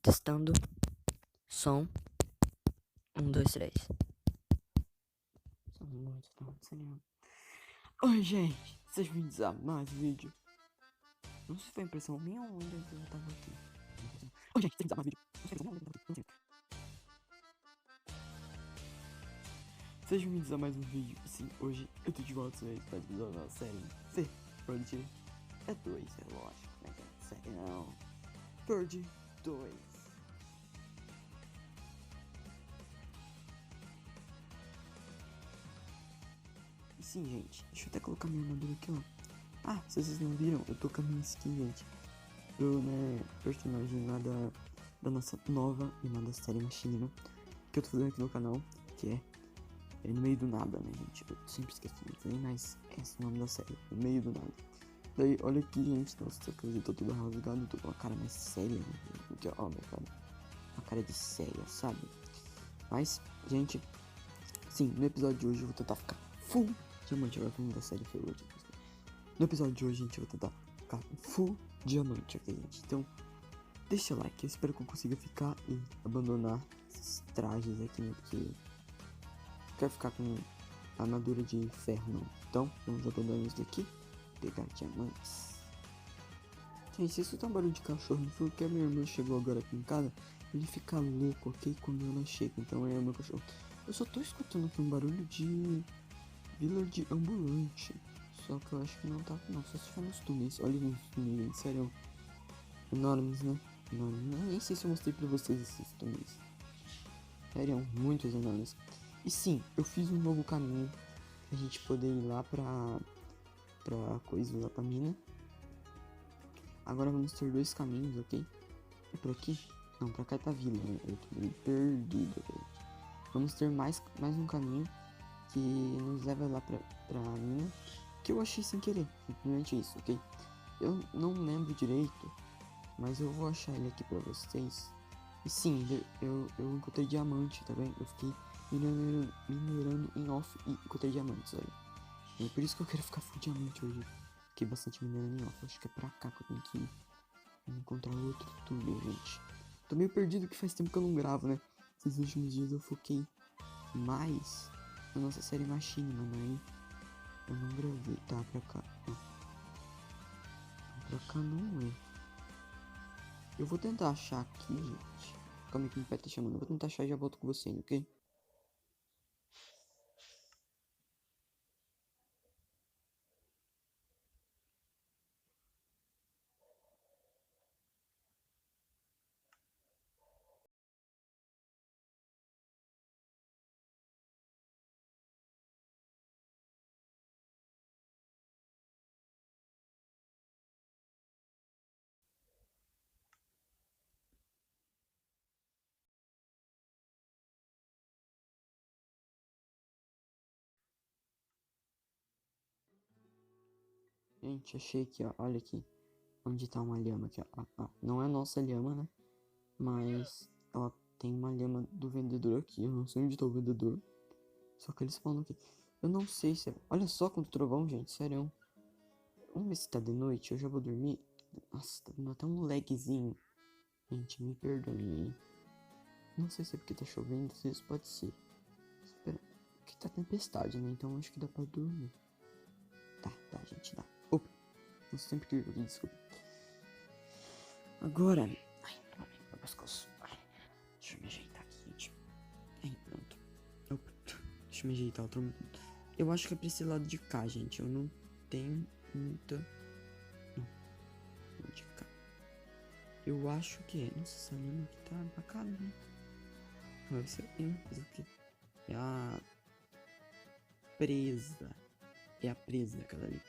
Testando. Som. 1, 2, 3. São muitos, não sei. Oi, gente. Sejam bem-vindos a mais um vídeo. Não sei se foi impressão minha ou ainda eu tava aqui. Oi, gente. Sejam bem-vindos a mais um vídeo. Não sei se foi impressão minha ou ainda eu tava aqui. Sejam bem-vindos a mais um vídeo. Sim, hoje eu tô de volta para esse episódio da série C. Purge é 2, é lógico, né? Série não. Purge 2. E sim, gente, deixa eu até colocar minha armadura aqui, ó. Ah, se vocês não viram, eu tô com a minha skin, gente. Do, né, personagem lá da nossa nova e uma da série Machinima, que eu tô fazendo aqui no canal, que é No Meio do Nada, né, gente? Eu sempre esqueço de dizer, mas esse é o nome da série, No Meio do Nada. Daí, olha aqui, gente, nossa, essa camiseta toda rasgada, tô com uma cara mais séria, né? Porque, ó, minha cara, uma cara de séria, sabe? Mas, gente, sim, no episódio de hoje eu vou tentar ficar full diamante, agora falando da série foi hoje. No episódio de hoje, gente, eu vou tentar ficar full diamante, ok, gente? Então, deixa o like, eu espero que eu consiga ficar e abandonar esses trajes aqui, né? Porque eu quero ficar com armadura de ferro, não. Então, vamos abandonar isso daqui, pegar diamantes. Gente, se escutar um barulho de cachorro no fundo, porque a minha irmã chegou agora aqui em casa, ele fica louco, ok? Quando ela chega, então é o meu cachorro. Eu só tô escutando aqui um barulho de village ambulante. Só que eu acho que não tá, não, só se for nos túneis. Olha nos túneis, sério. Enormes, né? Enormes. Eu nem sei se eu mostrei pra vocês esses túneis. Sério, muitos enormes. E sim, eu fiz um novo caminho pra gente poder ir lá pra coisa, lá pra mina. Agora vamos ter dois caminhos, ok? É por aqui? Não, pra cá é pra vila, né? Eu tô meio perdido, gente. Vamos ter mais um caminho que nos leva lá pra mina, que eu achei sem querer, simplesmente isso, ok? Eu não lembro direito, mas eu vou achar ele aqui pra vocês. E sim, eu encontrei diamante, tá vendo? Eu fiquei minerando em off e encontrei diamantes, olha. E é por isso que eu quero ficar full diamante hoje. Fiquei bastante minerando em off, acho que é pra cá que eu tenho que ir. Encontrar outro túnel, gente. Tô meio perdido que faz tempo que eu não gravo, né? Esses últimos dias eu foquei mais na nossa série Machinima, né? Eu não gravei, tá? Pra cá. Não. Pra cá não é. Eu vou tentar achar aqui, gente. Calma aí que meu pai tá chamando. Eu vou tentar achar e já volto com você, ok? Gente, achei aqui, ó. Olha aqui. Onde tá uma lhama aqui, ó. Não é nossa lhama, né? Mas ela tem uma lhama do vendedor aqui. Eu não sei onde tá o vendedor. Só que eles falam aqui. Eu não sei se é... Olha só quanto trovão, gente. Sério. Vamos ver se tá de noite. Eu já vou dormir. Nossa, tá dando até um lagzinho. Gente, me perdoem, hein? Não sei se é porque tá chovendo. Se isso pode ser. Espera. Porque tá tempestade, né? Então acho que dá pra dormir. Tá, gente, dá. Opa. Não sei sempre que eu aqui, desculpa. Agora. Ai, meu pescoço. Ai, deixa eu me ajeitar aqui, gente. Aí, pronto. Opa. Deixa eu me ajeitar. Eu acho que é pra esse lado de cá, gente. Eu não tenho muita. Não, de cá. Eu acho que é. Nossa, essa lama aqui tá bacana, né? Vai ser uma coisa aqui. É a presa. É a presa aquela ali.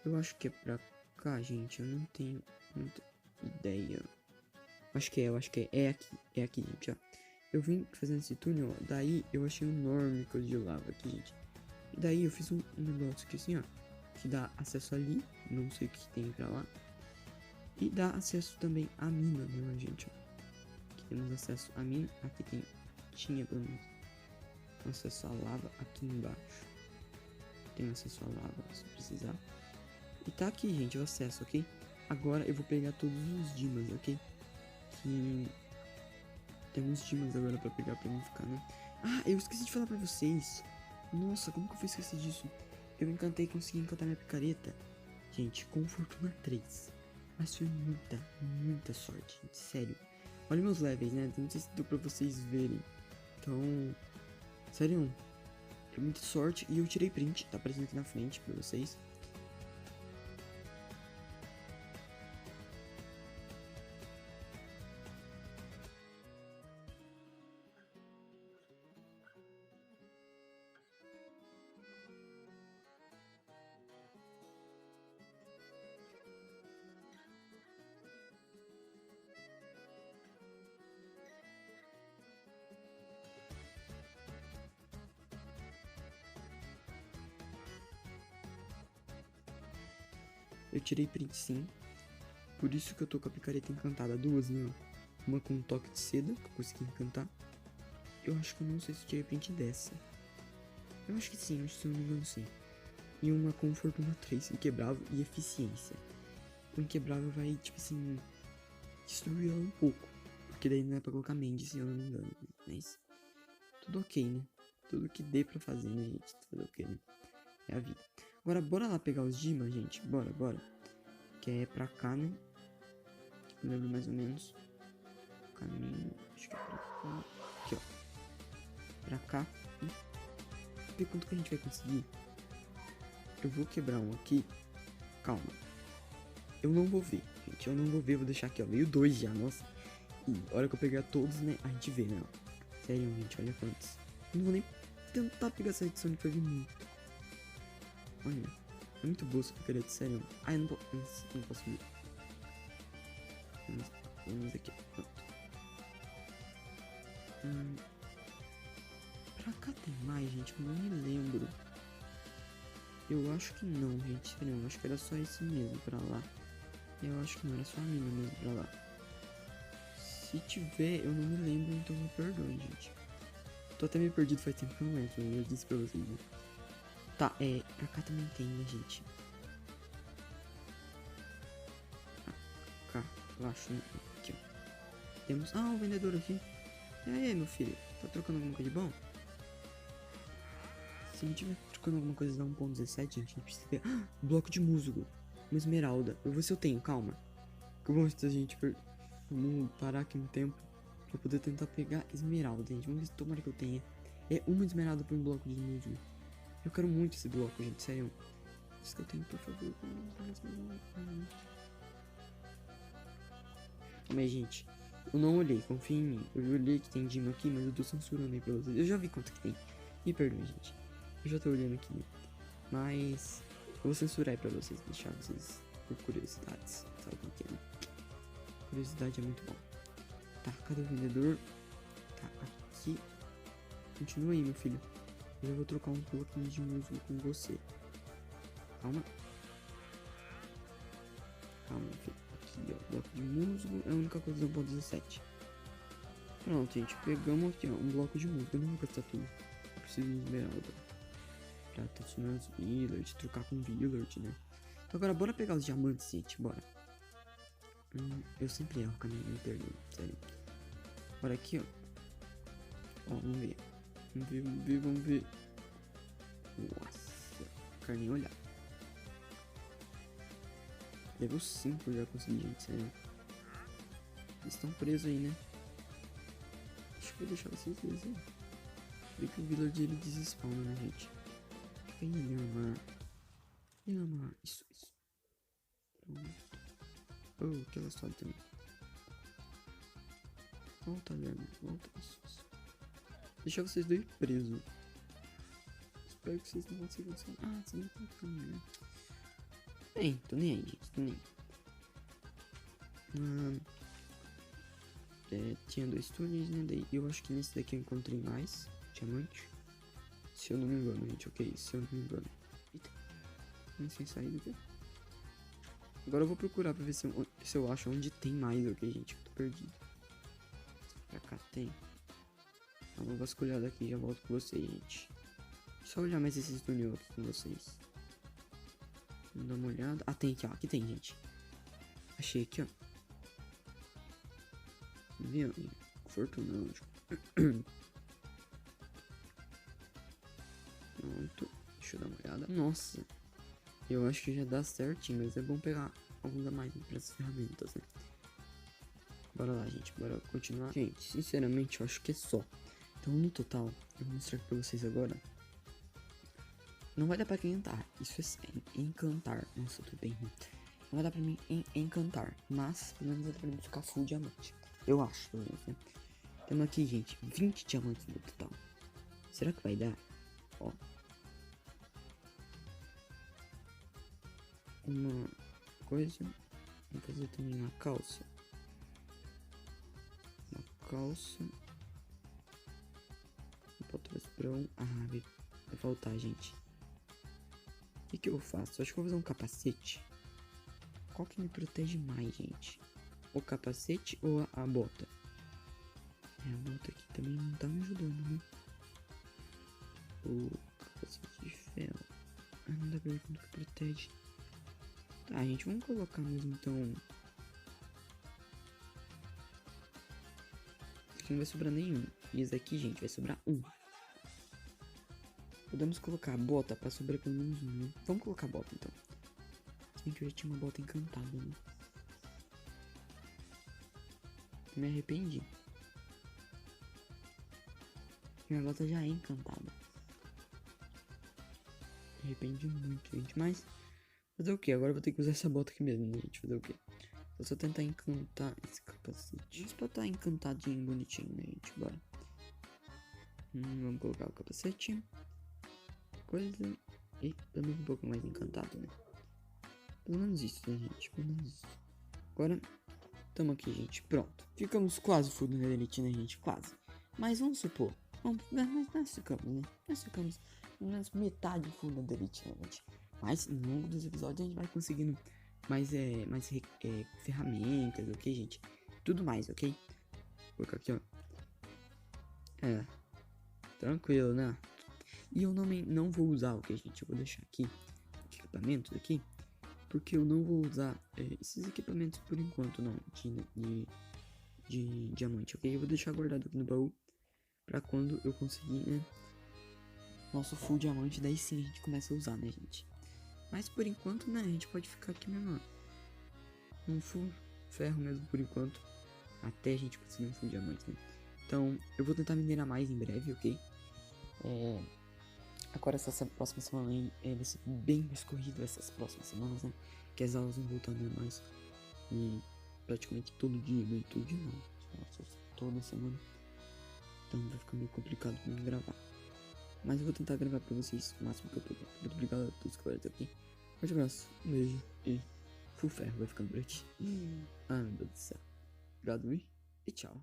Eu acho que é pra cá, gente. Eu não tenho muita ideia. Acho que é, eu acho que é. É aqui, gente, ó. Eu vim fazendo esse túnel, ó. Daí eu achei um enorme coisa de lava aqui, gente. E daí eu fiz um negócio aqui assim, ó. Que dá acesso ali. Não sei o que tem pra lá. E dá acesso também à mina, né, gente? Aqui temos acesso à mina. Aqui tinha pelo menos acesso à lava aqui embaixo. Tem acesso à lava se precisar. E tá aqui, gente, o acesso, ok? agora eu vou pegar todos os dimas, ok? Que tem uns dimas agora pra pegar pra não ficar, né? Ah, eu esqueci de falar pra vocês. Nossa, como que eu fui esquecer disso? Eu encantei e consegui encantar minha picareta. Gente, com fortuna 3. Mas foi muita, muita sorte, gente, sério. Olha meus levels, né? Não sei se deu pra vocês verem. Então, sério, é muita sorte. E eu tirei print, tá aparecendo aqui na frente pra vocês. Eu tirei print sim. Por isso que eu tô com a picareta encantada. Duas, né? Uma com um toque de seda, que eu consegui encantar. Eu acho que eu não sei se eu tirei print dessa. Eu acho que sim, acho que se eu não me engano sim. E uma com fortuna 3, inquebrável e eficiência. O inquebrável vai, tipo assim, destruir ela um pouco. Porque daí não é pra colocar Mandy, se eu não me engano. Mas tudo ok, né? Tudo que dê pra fazer, né, gente? Tudo ok, né? É a vida. Agora, bora lá pegar os Dimas, gente. Bora, bora. Que é pra cá, né? Eu lembro mais ou menos. Caminho. Acho que é pra cá. Aqui, ó. Pra cá. Vamos ver quanto que a gente vai conseguir. Eu vou quebrar um aqui. Calma. Eu não vou ver, gente. Eu não vou ver. Vou deixar aqui, ó. Veio dois já, nossa. E a hora que eu pegar todos, né? A gente vê, né? Sério, gente. Olha quantos. Eu não vou nem tentar pegar essa edição que vai vir muito. Olha. É muito boa essa picareta, sério. Ah, eu não, não posso ver. Vamos aqui. Pronto. Pra cá tem mais, gente. Eu não me lembro. Eu acho que não, gente. Sério, eu acho que era só esse mesmo pra lá. Eu acho que não era só a mina mesmo pra lá. Se tiver, eu não me lembro, então me perdoe, gente. Tô até meio perdido faz tempo que eu não lembro, eu disse pra vocês, né? Tá, pra cá também tem, né, gente? Cá, eu acho, né? Aqui, ó. Temos, o vendedor aqui. E aí, meu filho? Tá trocando alguma coisa de bom? Se a gente tiver trocando alguma coisa da 1.17, gente precisa ver. Bloco de musgo. Uma esmeralda. Eu vou ver se eu tenho, calma. Que bom se a gente vamos parar aqui um tempo pra poder tentar pegar esmeralda, gente. Vamos ver se tomara que eu tenha. É uma esmeralda por um bloco de musgo. Eu quero muito esse bloco, gente, sério. Isso que eu tenho, por favor. Calma aí, gente. Eu não olhei, confia em mim. Eu olhei que tem Dima aqui, mas eu tô censurando aí pra vocês. Eu já vi quanto que tem. Me perdoe, gente. Eu já tô olhando aqui. Mas eu vou censurar aí pra vocês, deixar vocês por curiosidades. Sabe como que é, né? Curiosidade é muito bom. Tá, cadê o vendedor? Tá, aqui. Continua aí, meu filho. Eu vou trocar um pouquinho de musgo com você. Calma. Calma, meu filho. Aqui, ó. Bloco de musgo é a única coisa do 1.17. Pronto, gente. Pegamos aqui, ó. Um bloco de musgo. Eu não vou gastar tudo. Eu preciso de esmeralda. Pra continuar os village. Trocar com village, né? Então agora bora pegar os diamantes, gente. Bora. Eu sempre erro o caminho, me perdoe. Sério. Bora aqui, ó. Ó, vamos ver. Vamos ver, vamos ver, vamos ver. Nossa, quero nem olhar. Level 5 eu já consegui, gente, sério. Eles estão presos aí, né? Acho que vou deixar vocês verem, hein? Vê que o village ele desespawna, né, gente? Fica aí, Lama. Lama, isso. Oh, aquela história também. Volta, Lama, volta, isso. Deixar vocês dois presos. Espero que vocês não consigam sair. Você não tá ficando, né? Bem, tô nem aí, gente, tô nem aí. Tinha 2 túneis, né? Daí eu acho que nesse daqui eu encontrei mais diamante. Se eu não me engano, gente, ok? Se eu não me engano. Eita, sem saída, viu? Agora eu vou procurar pra ver se eu acho onde tem mais, ok, gente? Eu tô perdido. Pra cá tem. Eu vou vasculhar daqui e já volto com vocês, gente. Só olhar mais esses túneis aqui com vocês. Vamos dar uma olhada. Tem aqui, ó. Aqui tem, gente. Achei aqui, ó. Viu? Fortuna. Pronto. Deixa eu dar uma olhada. Nossa. Eu acho que já dá certinho, mas é bom pegar alguns a mais para as ferramentas, né? Bora lá, gente. Bora continuar. Gente, sinceramente, eu acho que é só. Então, no total, eu vou mostrar aqui pra vocês agora. Não vai dar pra encantar. Isso é encantar. Nossa, eu tô bem ruim. Não vai dar pra mim encantar. Mas, pelo menos vai dar pra mim ficar full diamante. Eu acho, pelo menos, né? Temos aqui, gente, 20 diamantes no total. Será que vai dar? Ó. Uma coisa. Vou fazer também uma calça. Uma calça. Falta pra um. Ah, vai faltar, gente. O que eu faço? Acho que eu vou fazer um capacete. Qual que me protege mais, gente? O capacete ou a bota? É, a bota aqui também não tá me ajudando, né? O capacete de ferro. Ah, não dá pra ver quanto que protege. Tá, gente, vamos colocar mesmo então. Aqui não vai sobrar nenhum. E esse aqui, gente, vai sobrar um. Podemos colocar a bota pra sobrar pelo menos um, né? Vamos colocar a bota então. Se bem que eu já tinha uma bota encantada, né? Me arrependi. Minha bota já é encantada. Me arrependi muito, gente. Mas fazer o que? Agora eu vou ter que usar essa bota aqui mesmo, né, gente? Fazer o que? Vou só tentar encantar esse capacete. Vamos pra estar encantadinho, bonitinho, né, gente? Bora. Vamos colocar o capacete. Coisa. E também um pouco mais encantado, né? Pelo menos isso, né, gente? Pelo menos isso. Agora, tamo aqui, gente. Pronto. Ficamos quase full na elite, né, gente? Quase. Mas vamos supor. Mas nós ficamos, né? Nós ficamos pelo menos metade full na elite, né, gente? Mas no longo dos episódios a gente vai conseguindo mais ferramentas, ok, gente? Tudo mais, ok? Vou colocar aqui, ó. É. Tranquilo, né? E eu não vou usar, ok, gente? Eu vou deixar aqui equipamentos aqui. Porque eu não vou usar esses equipamentos por enquanto, não. De diamante, ok? Eu vou deixar guardado aqui no baú. Pra quando eu conseguir, né? Nosso full diamante. Daí sim a gente começa a usar, né, gente? Mas por enquanto, né? A gente pode ficar aqui mesmo. Um full ferro mesmo por enquanto. Até a gente conseguir um full diamante, né? Então eu vou tentar minerar mais em breve, ok? Agora essa próxima semana aí vai ser bem mais corrido essas próximas semanas, né? Que as aulas vão voltar normais. E praticamente todo dia, né? Todo dia não. Nossa, toda semana. Então vai ficar meio complicado pra mim gravar. Mas eu vou tentar gravar pra vocês o máximo que eu puder. Muito obrigado a todos que vieram aqui. Forte abraço, um beijo e full ferro vai ficando por aqui. Ai meu Deus do céu. Obrigado e tchau.